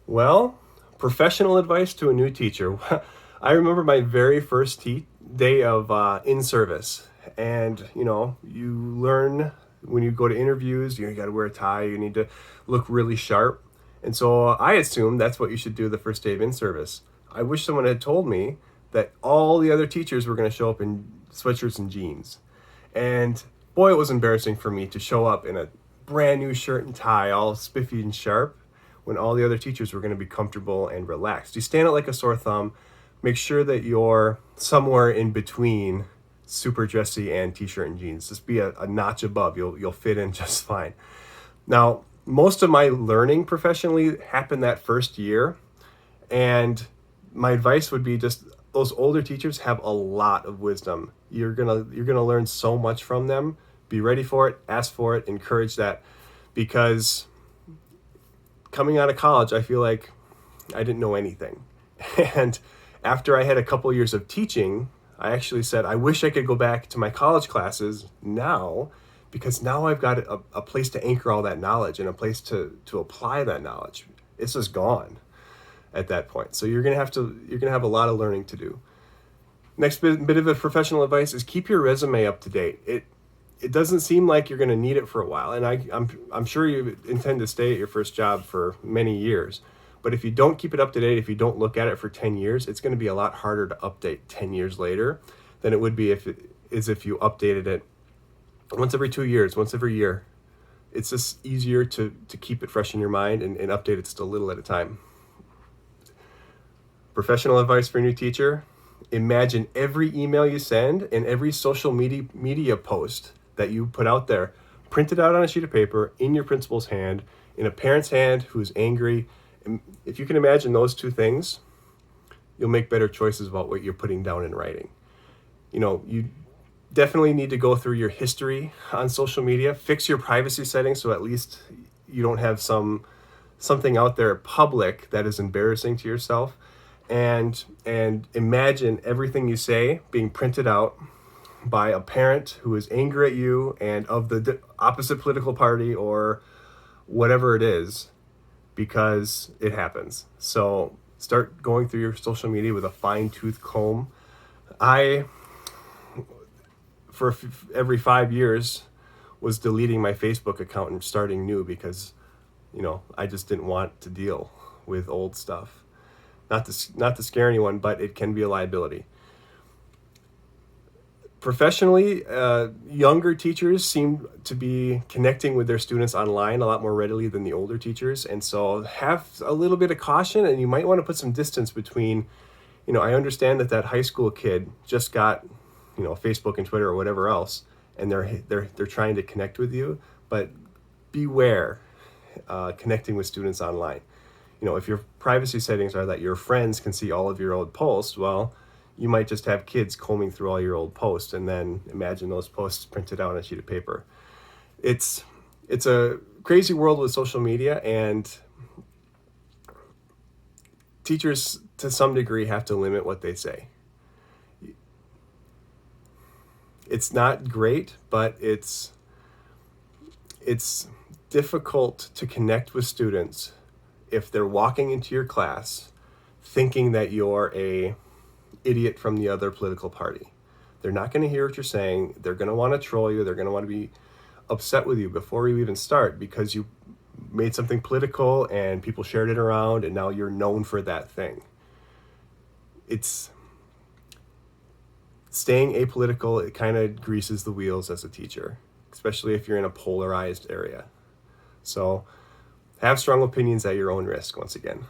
Well, professional advice to a new teacher. I remember my very first day of in-service. And, you learn when you go to interviews, you got to wear a tie, you need to look really sharp. And so I assumed that's what you should do the first day of in-service. I wish someone had told me that all the other teachers were going to show up in sweatshirts and jeans. And boy, it was embarrassing for me to show up in a brand new shirt and tie, all spiffy and sharp, when all the other teachers were going to be comfortable and relaxed. You stand out like a sore thumb. Make sure that you're somewhere in between super dressy and t-shirt and jeans. Just be a notch above. You'll fit in just fine. Now, most of my learning professionally happened that first year, and my advice would be just those older teachers have a lot of wisdom. You're gonna learn so much from them. Be ready for it, ask for it, encourage that, because coming out of college, I feel like I didn't know anything. And after I had a couple years of teaching, I actually said, I wish I could go back to my college classes now, because now I've got a place to anchor all that knowledge and a place to apply that knowledge. It's just gone at that point. So you're gonna have a lot of learning to do. Next bit of professional advice is keep your resume up to date. It doesn't seem like you're going to need it for a while, and I'm sure you intend to stay at your first job for many years. But if you don't keep it up to date, if you don't look at it for 10 years, it's going to be a lot harder to update 10 years later than it would be if you updated it once every 2 years, once every year. It's just easier to keep it fresh in your mind and update it just a little at a time. Professional advice for a new teacher: imagine every email you send and every social media post that you put out there, printed out on a sheet of paper in your principal's hand, in a parent's hand who's angry. And if you can imagine those two things, you'll make better choices about what you're putting down in writing. You definitely need to go through your history on social media, fix your privacy settings so at least you don't have something out there public that is embarrassing to yourself. And imagine everything you say being printed out by a parent who is angry at you and of the opposite political party or whatever it is, because it happens. So start going through your social media with a fine-tooth comb. For every 5 years, was deleting my Facebook account and starting new because, I just didn't want to deal with old stuff. Not to scare anyone, but it can be a liability. Professionally, younger teachers seem to be connecting with their students online a lot more readily than the older teachers. And so have a little bit of caution, and you might want to put some distance between, I understand that high school kid just got, Facebook and Twitter or whatever else, and they're trying to connect with you, but beware connecting with students online. If your privacy settings are that your friends can see all of your old posts, well, you might just have kids combing through all your old posts, and then imagine those posts printed out on a sheet of paper. It's a crazy world with social media, and teachers to some degree have to limit what they say. It's not great, but it's difficult to connect with students if they're walking into your class thinking that you're a idiot from the other political party. They're not going to hear what you're saying. They're going to want to troll you. They're going to want to be upset with you before you even start because you made something political and people shared it around and now you're known for that thing. It's staying apolitical. It kind of greases the wheels as a teacher, especially if you're in a polarized area. So have strong opinions at your own risk, once again.